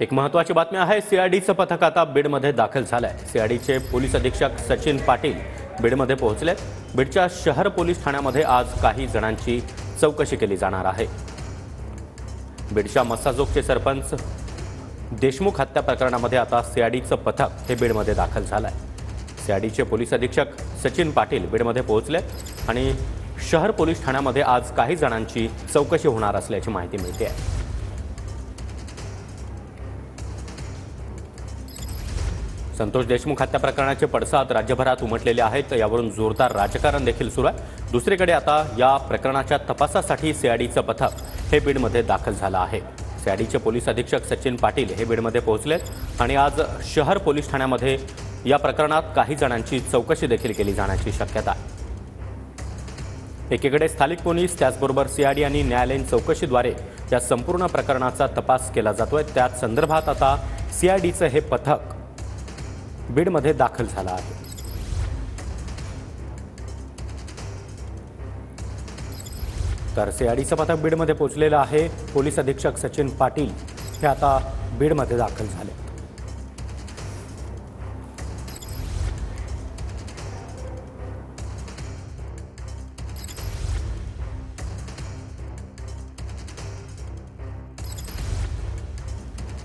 एक महत्त्वाची बातमी आहे। सीआयडीचं पथक आता बीडमध्ये दाखल झालंय। सीआयडीचे पोलीस अधीक्षक सचिन पाटील बीडमध्ये पोहोचलेत। बीडच्या शहर पोलीस ठाण्यामध्ये आज काही जणांची चौकशी केली जाणार आहे। बीडच्या मस्साजोगचे सरपंच देशमुख हत्या प्रकरणामध्ये आता सीआयडीचं पथक हे बीडमध्ये दाखल झालंय। सीआयडीचे पोलीस अधीक्षक सचिन पाटील बीडमध्ये पोहोचलेत आणि शहर पोलीस ठाण्यामध्ये आज काही जणांची चौकशी होणार असल्याची माहिती मिळते आहे। संतोष देशमुख हत्या प्रकरणाचे पडसाद राज्यभरात उमटलेले आहेत। यावरून जोरदार राजकारण देखील सुरू आहे। दुसरीकडे आता या प्रकरणाच्या तपासासाठी सीआयडीचं पथक हे बीडमध्ये दाखल झालं आहे। सीआयडीचे पोलीस अधीक्षक सचिन पाटील हे बीडमध्ये पोहोचलेत आणि आज शहर पोलीस ठाण्यामध्ये या प्रकरणात काही जणांची चौकशी देखील केली जाण्याची शक्यता आहे। एकीकडे स्थानिक पोलीस त्याचबरोबर सीआयडी आणि न्यायालयीन चौकशीद्वारे या संपूर्ण प्रकरणाचा तपास केला जातोय। त्याच संदर्भात आता सीआयडीचं हे पथक बीडमध्ये दाखल झाला आहे। तर सीआयडीचं पथक बीडमध्ये पोहोचलेलं आहे। पोलीस अधीक्षक सचिन पाटील हे आता बीडमध्ये दाखल झाले।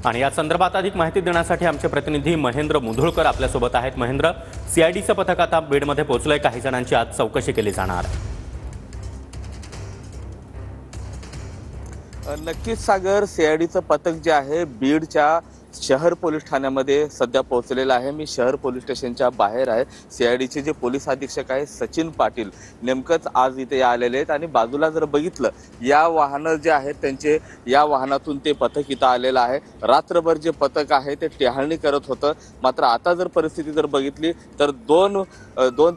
आणि या संदर्भात अधिक माहिती देण्यासाठी आमचे प्रतिनिधी महेंद्र मुधोळकर आपल्यासोबत आहेत। महेंद्र, सीआयडीचं पथक आता बीडमध्ये पोहोचलंय। काही जणांची आज चौकशी केली जाणार आहे। नक्कीच सागर, सीआयडीचं पथक जे आहे बीडच्या शहर पोलीस ठाण्यामध्ये सध्या पोहोचलेलं आहे। मी शहर पोलीस स्टेशनच्या बाहेर आहे। सीआयडीचे जे पोलीस अधीक्षक आहे सचिन पाटील नेमकंच आज इथे आलेले आहेत आणि बाजूला जर बघितलं या वाहनं जे आहेत त्यांचे या वाहनातून ते पथक इथं आलेलं आहे। रात्रभर जे पथक आहे ते टेहाळणी करत होतं। मात्र आता जर परिस्थिती जर बघितली तर दोन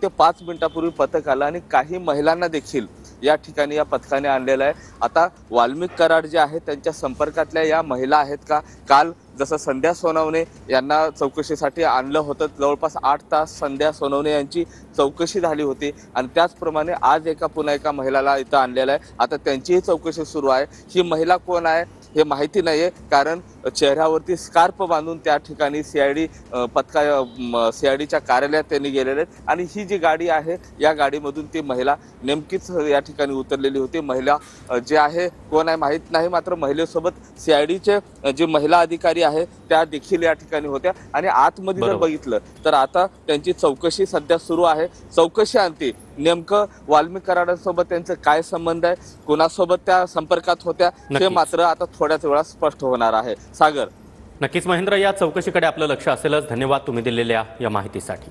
ते 5 मिनिटापूर्वी पथक आलं आणि काही महिलांना देखील या ठिकाणी या पथकाने आणलेलं आहे। आता वाल्मिक कराड जे आहेत त्यांच्या संपर्कातल्या या महिला आहेत का? काल जसं संध्या सोनवणे यांना चौकशीसाठी आणलं होतं, जवळपास 8 तास संध्या सोनवणे यांची चौकशी झाली होती आणि त्याचप्रमाणे आज पुन्हा एका महिलाला इथं आणलेलं आहे। आता त्यांचीही चौकशी सुरू आहे। ही महिला कोण आहे हे माहिती नाहीये, कारण चेहऱ्यावरती स्कार्फ बांधून त्या ठिकाणी सीआयडीच्या कार्यालयात त्यांनी गेलेले आहेत आणि ही जी गाडी आहे या गाडीमधून ती महिला नेमकीच या ठिकाणी उतरलेली होती। महिला जे आहे कोण आहे माहीत नाही, मात्र महिलेसोबत सीआयडीचे जे महिला अधिकारी आहे त्या देखील या ठिकाणी होत्या आणि आतमध्ये जर बघितलं तर आता त्यांची चौकशी सध्या सुरू आहे। चौकशी अंती नेमकं वाल्मिक कराडांसोबत त्यांचं काय संबंध आहे, कोणासोबत त्या संपर्कात होत्या हे मात्र आता थोड्याच वेळात स्पष्ट होणार आहे। सागर, नक्कीच महेंद्र, या चौकशीकडे आपलं लक्ष असेलच। धन्यवाद तुम्ही दिलेल्या या माहितीसाठी।